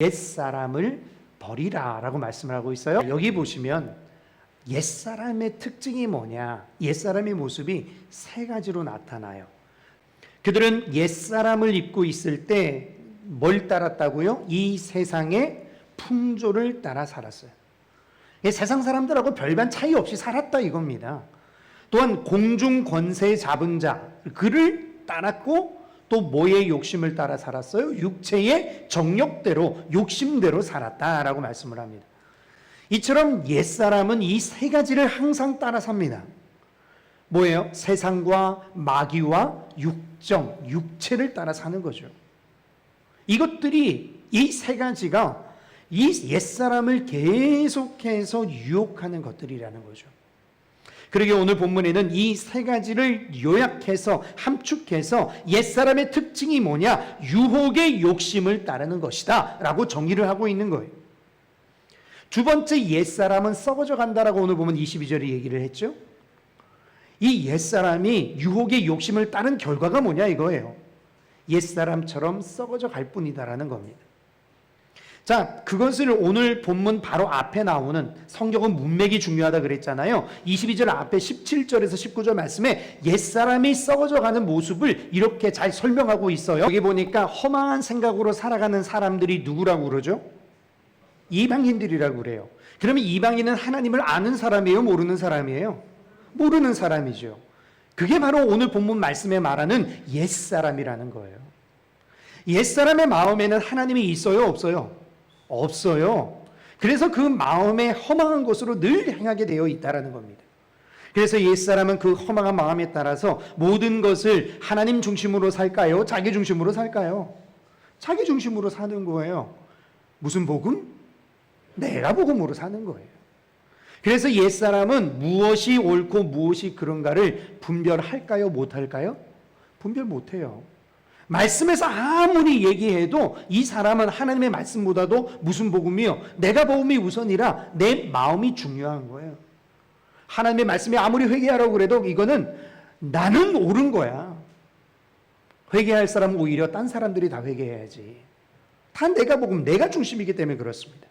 옛사람을 버리라 라고 말씀을 하고 있어요. 여기 보시면 옛사람의 특징이 뭐냐, 옛사람의 모습이 세 가지로 나타나요. 그들은 옛사람을 입고 있을 때 뭘 따랐다고요? 이 세상의 풍조를 따라 살았어요. 세상 사람들하고 별반 차이 없이 살았다 이겁니다. 또한 공중 권세 잡은 자, 그를 따랐고 또 뭐의 욕심을 따라 살았어요? 육체의 정욕대로, 욕심대로 살았다라고 말씀을 합니다. 이처럼 옛사람은 이 세 가지를 항상 따라 삽니다. 뭐예요? 세상과 마귀와 육정, 육체를 따라 사는 거죠. 이것들이, 이 세 가지가 이 옛사람을 계속해서 유혹하는 것들이라는 거죠. 그러게 오늘 본문에는 이 세 가지를 요약해서 함축해서 옛사람의 특징이 뭐냐? 유혹의 욕심을 따르는 것이다 라고 정의를 하고 있는 거예요. 두 번째 옛사람은 썩어져 간다라고 오늘 보면 22절에 얘기를 했죠. 이 옛사람이 유혹의 욕심을 따른 결과가 뭐냐 이거예요. 옛사람처럼 썩어져 갈 뿐이다라는 겁니다. 자, 그것을 오늘 본문 바로 앞에 나오는, 성경은 문맥이 중요하다 그랬잖아요. 22절 앞에 17절에서 19절 말씀에 옛사람이 썩어져 가는 모습을 이렇게 잘 설명하고 있어요. 여기 보니까 허망한 생각으로 살아가는 사람들이 누구라고 그러죠? 이방인들이라고 그래요. 그러면 이방인은 하나님을 아는 사람이에요? 모르는 사람이에요? 모르는 사람이죠. 그게 바로 오늘 본문 말씀에 말하는 옛사람이라는 거예요. 옛사람의 마음에는 하나님이 있어요? 없어요? 없어요. 그래서 그 마음에 허망한 것으로 늘 행하게 되어 있다는 겁니다. 그래서 옛사람은 그 허망한 마음에 따라서 모든 것을 하나님 중심으로 살까요? 자기 중심으로 살까요? 자기 중심으로 사는 거예요. 무슨 복음? 내가 복음으로 사는 거예요. 그래서 옛사람은 무엇이 옳고 무엇이 그런가를 분별할까요? 못할까요? 분별 못해요. 말씀에서 아무리 얘기해도 이 사람은 하나님의 말씀보다도 무슨 복음이요? 내가 복음이 우선이라 내 마음이 중요한 거예요. 하나님의 말씀이 아무리 회개하라고 그래도 이거는 나는 옳은 거야. 회개할 사람은 오히려 딴 사람들이 다 회개해야지. 다 내가 복음, 내가 중심이기 때문에 그렇습니다.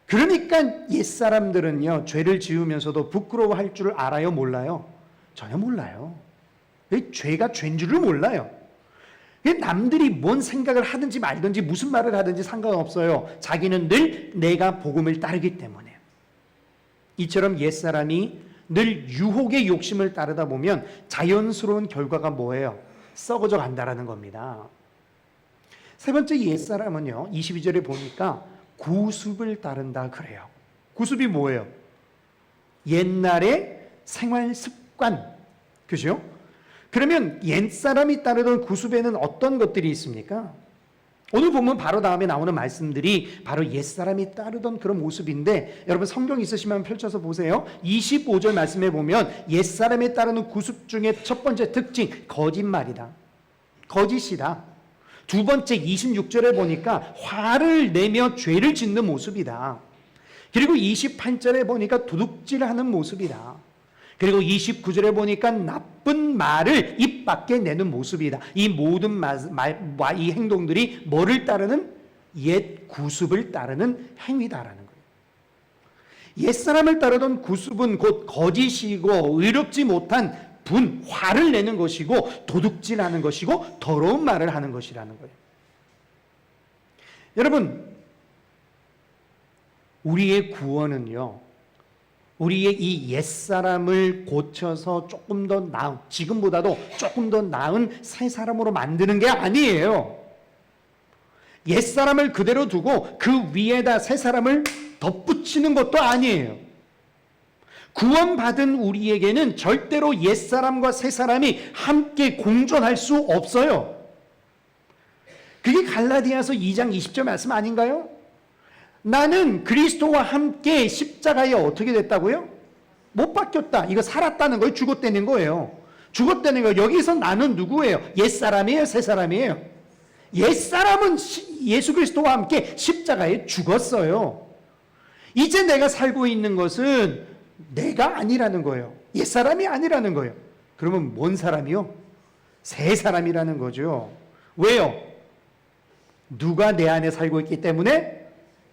그러니까 옛사람들은요, 죄를 지으면서도 부끄러워할 줄 알아요? 몰라요? 전혀 몰라요. 죄가 죄인 줄을 몰라요. 남들이 뭔 생각을 하든지 말든지 무슨 말을 하든지 상관없어요. 자기는 늘 내가 복음을 따르기 때문에. 이처럼 옛사람이 늘 유혹의 욕심을 따르다 보면 자연스러운 결과가 뭐예요? 썩어져 간다라는 겁니다. 세 번째 옛사람은요, 22절에 보니까 구습을 따른다 그래요. 구습이 뭐예요? 옛날의 생활 습관, 그죠? 그러면 옛사람이 따르던 구습에는 어떤 것들이 있습니까? 오늘 보면 바로 다음에 나오는 말씀들이 바로 옛사람이 따르던 그런 모습인데, 여러분 성경 있으시면 펼쳐서 보세요. 25절 말씀에 보면 옛사람에 따르는 구습 중에 첫 번째 특징, 거짓말이다. 거짓이다. 두 번째 26절에 보니까 화를 내며 죄를 짓는 모습이다. 그리고 28절에 보니까 도둑질하는 모습이다. 그리고 29절에 보니까 나쁜 말을 입 밖에 내는 모습이다. 이 모든 이 행동들이 뭐를 따르는? 옛 구습을 따르는 행위다라는 거예요. 옛사람을 따르던 구습은 곧 거짓이고 의롭지 못한 화를 내는 것이고 도둑질하는 것이고 더러운 말을 하는 것이라는 거예요. 여러분, 우리의 구원은요, 우리의 이 옛사람을 고쳐서 조금 더 나은, 지금보다도 조금 더 나은 새 사람으로 만드는 게 아니에요. 옛사람을 그대로 두고 그 위에다 새 사람을 덧붙이는 것도 아니에요. 구원받은 우리에게는 절대로 옛사람과 새사람이 함께 공존할 수 없어요. 그게 갈라디아서 2장 20절 말씀 아닌가요? 나는 그리스도와 함께 십자가에 어떻게 됐다고요? 못 박혔다. 이거 살았다는 거예요? 죽었다는 거예요? 죽었다는 거예요. 여기서 나는 누구예요? 옛사람이에요? 새사람이에요? 옛사람은 예수 그리스도와 함께 십자가에 죽었어요. 이제 내가 살고 있는 것은 내가 아니라는 거예요. 옛사람이 아니라는 거예요. 그러면 뭔 사람이요? 새 사람이라는 거죠. 왜요? 누가 내 안에 살고 있기 때문에?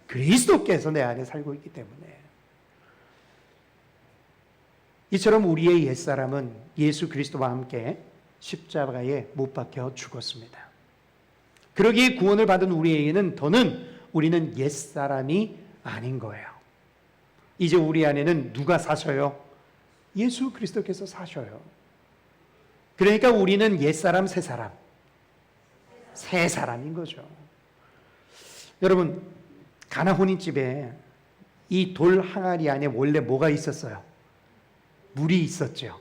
그리스도께서 내 안에 살고 있기 때문에. 이처럼 우리의 옛사람은 예수 그리스도와 함께 십자가에 못 박혀 죽었습니다. 그러기에 구원을 받은 우리에게는 더는 우리는 옛사람이 아닌 거예요. 이제 우리 안에는 누가 사셔요? 예수 그리스도께서 사셔요. 그러니까 우리는 옛사람, 새사람, 새 사람인 거죠. 여러분, 가나 혼인집에 이 돌 항아리 안에 원래 뭐가 있었어요? 물이 있었죠.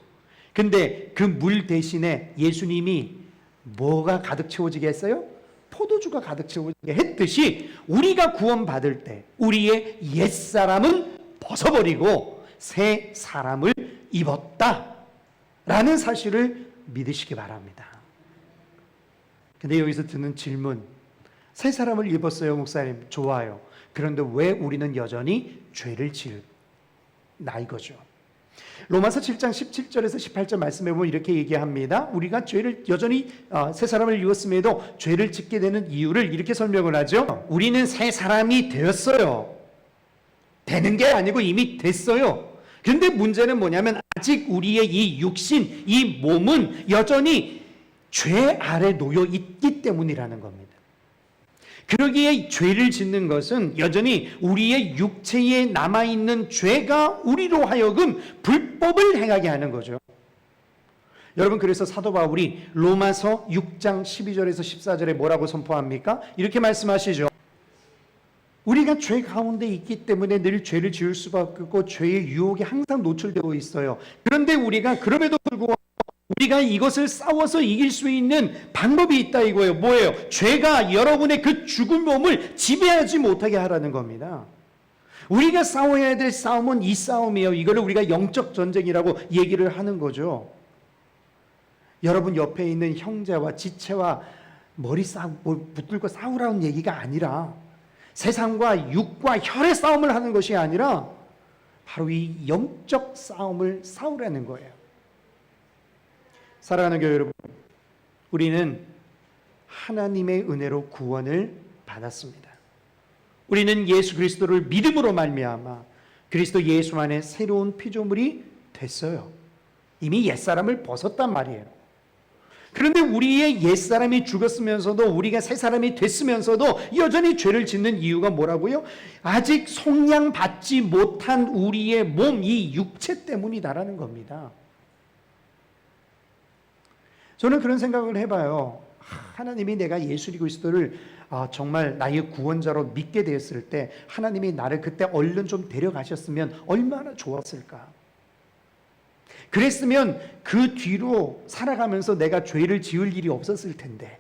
근데 그 물 대신에 예수님이 뭐가 가득 채워지게 했어요? 포도주가 가득 채워지게 했듯이 우리가 구원받을 때 우리의 옛사람은 벗어버리고 새 사람을 입었다라는 사실을 믿으시기 바랍니다. 근데 여기서 드는 질문, 새 사람을 입었어요 목사님, 좋아요. 그런데 왜 우리는 여전히 죄를 지나 이거죠. 로마서 7장 17절에서 18절 말씀해 보면 이렇게 얘기합니다. 우리가 죄를 여전히 새 사람을 입었음에도 죄를 짓게 되는 이유를 이렇게 설명을 하죠. 우리는 새 사람이 되었어요. 되는 게 아니고 이미 됐어요. 그런데 문제는 뭐냐면 아직 우리의 이 육신, 이 몸은 여전히 죄 아래 놓여 있기 때문이라는 겁니다. 그러기에 죄를 짓는 것은 여전히 우리의 육체에 남아있는 죄가 우리로 하여금 불법을 행하게 하는 거죠. 여러분, 그래서 사도 바울이 로마서 6장 12절에서 14절에 뭐라고 선포합니까? 이렇게 말씀하시죠. 우리가 죄 가운데 있기 때문에 늘 죄를 지을 수밖에 없고 죄의 유혹에 항상 노출되어 있어요. 그런데 우리가 그럼에도 불구하고 우리가 이것을 싸워서 이길 수 있는 방법이 있다 이거예요. 뭐예요? 죄가 여러분의 그 죽은 몸을 지배하지 못하게 하라는 겁니다. 우리가 싸워야 될 싸움은 이 싸움이에요. 이거를 우리가 영적 전쟁이라고 얘기를 하는 거죠. 여러분 옆에 있는 형제와 지체와 붙들고 싸우라는 얘기가 아니라 세상과 육과 혈의 싸움을 하는 것이 아니라 바로 이 영적 싸움을 싸우라는 거예요. 사랑하는 교회 여러분, 우리는 하나님의 은혜로 구원을 받았습니다. 우리는 예수 그리스도를 믿음으로 말미암아 그리스도 예수 안에 새로운 피조물이 됐어요. 이미 옛사람을 벗었단 말이에요. 그런데 우리의 옛사람이 죽었으면서도 우리가 새 사람이 됐으면서도 여전히 죄를 짓는 이유가 뭐라고요? 아직 속량받지 못한 우리의 몸, 이 육체 때문이다라는 겁니다. 저는 그런 생각을 해봐요. 하나님이 내가 예수 그리스도를 정말 나의 구원자로 믿게 되었을 때 하나님이 나를 그때 얼른 좀 데려가셨으면 얼마나 좋았을까. 그랬으면 그 뒤로 살아가면서 내가 죄를 지을 일이 없었을 텐데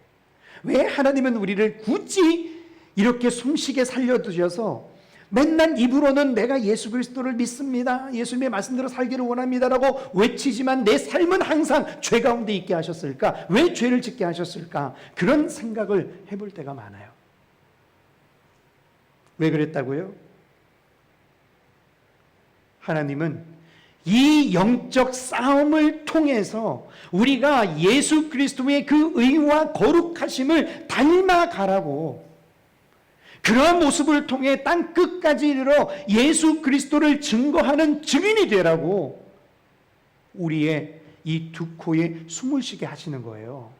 왜 하나님은 우리를 굳이 이렇게 숨쉬게 살려두셔서 맨날 입으로는 내가 예수 그리스도를 믿습니다, 예수님의 말씀대로 살기를 원합니다라고 외치지만 내 삶은 항상 죄 가운데 있게 하셨을까? 왜 죄를 짓게 하셨을까? 그런 생각을 해볼 때가 많아요. 왜 그랬다고요? 하나님은 이 영적 싸움을 통해서 우리가 예수 그리스도의 그 의와 거룩하심을 닮아가라고, 그러한 모습을 통해 땅 끝까지 이르러 예수 그리스도를 증거하는 증인이 되라고 우리의 이 두 코에 숨을 쉬게 하시는 거예요.